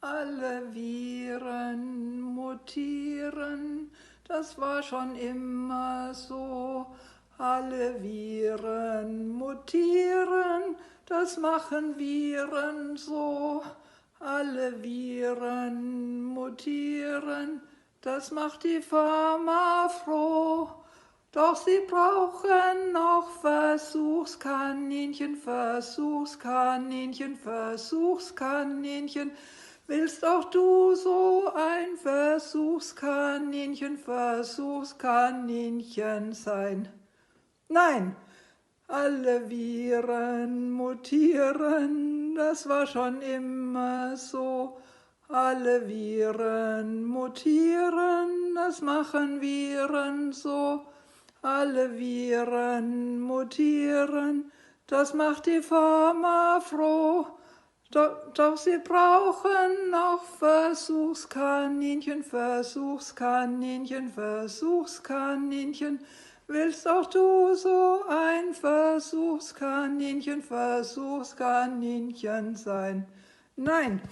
Alle Viren mutieren, das war schon immer so. Alle Viren mutieren, das machen Viren so. Alle Viren mutieren, das macht die Pharma froh. Doch sie brauchen noch Versuchskaninchen, Versuchskaninchen, Versuchskaninchen. Willst auch du so ein Versuchskaninchen, Versuchskaninchen sein? Nein, alle Viren mutieren, das war schon immer so. Alle Viren mutieren, das machen Viren so. Alle Viren mutieren, das macht die Pharma froh. Doch sie brauchen noch Versuchskaninchen, Versuchskaninchen, Versuchskaninchen. Willst auch du so ein Versuchskaninchen, Versuchskaninchen sein? Nein.